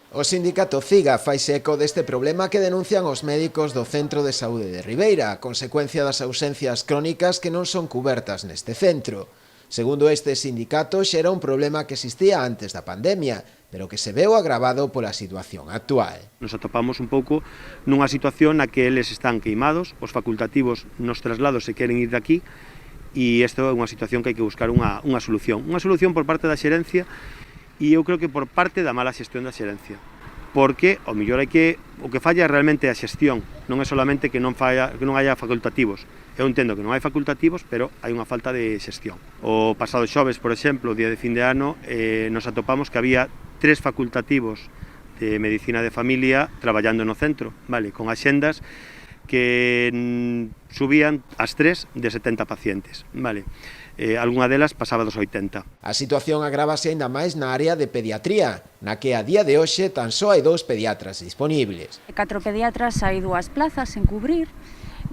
O sindicato CIGA faise eco deste problema que denuncian os médicos do Centro de Saúde de Ribeira, a consecuencia das ausencias crónicas que non son cubertas neste centro. Segundo este sindicato, xa era un problema que existía antes da pandemia, pero que se veu agravado pola situación actual. Nos atopamos un pouco nunha situación na que eles están queimados, os facultativos nos traslados se queren ir daqui, e isto é unha situación que hai que buscar unha solución. Unha solución por parte da xerencia e eu creo que por parte da mala xestión da xerencia. Porque, ao mellor, o que falla realmente é a xestión, non é solamente que non haya facultativos. Eu entendo que non hai facultativos, pero hai unha falta de xestión. O pasado xoves, por exemplo, o día de fin de ano, nos atopamos que había 3 facultativos de Medicina de Familia traballando no centro, vale, con axendas que subían as 3 de 70 pacientes, vale. Algunha delas pasaba dos 80. A situación agrávase aínda máis na área de pediatría, na que a día de hoxe tan só hai 2 pediatras disponíveis. 4 pediatras, hai 2 plazas en cubrir,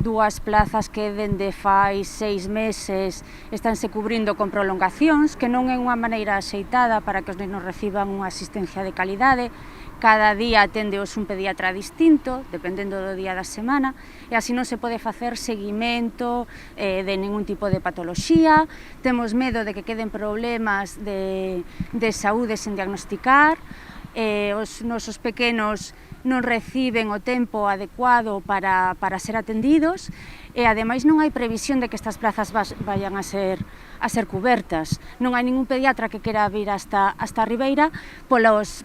2 plazas que dende fai 6 meses estánse cubrindo con prolongacións, que non é unha maneira axeitada para que os nenos reciban unha asistencia de calidade. Cada día atendeos un pediatra distinto, dependendo do día da semana, e así non se pode facer seguimento de ningún tipo de patoloxía. Temos medo de que queden problemas de saúde sen diagnosticar, os nosos pequenos non reciben o tempo adecuado para ser atendidos e, ademais, non hai previsión de que estas plazas vayan a ser cubertas. Non hai ningún pediatra que quera vir hasta Ribeira polas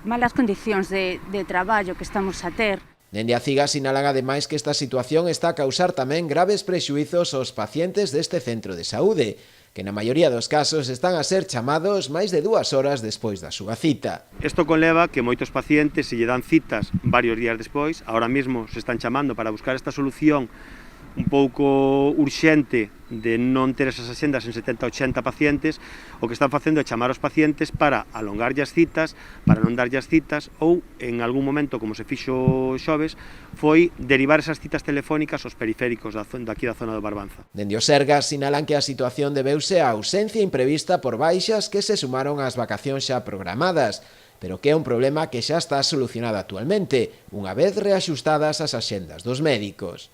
malas condicións de traballo que estamos a ter. Dende a CIGA sinalan ademais que esta situación está a causar tamén graves prexuizos aos pacientes deste centro de saúde, que na maioría dos casos están a ser chamados máis de 2 horas despois da súa cita. Isto conleva que moitos pacientes se lle dan citas varios días despois, ahora mesmo se están chamando para buscar esta solución un pouco urxente de non ter esas axendas en 70-80 pacientes, o que están facendo é chamar os pacientes para alongarlle as citas, para non darlle as citas, ou en algún momento, como se fixo xoves, foi derivar esas citas telefónicas aos periféricos daqui da zona do Barbanza. Dende o Sergas sinalan que a situación debeuse á ausencia imprevista por baixas que se sumaron ás vacacións xa programadas, pero que é un problema que xa está solucionado actualmente, unha vez reaxustadas as axendas dos médicos.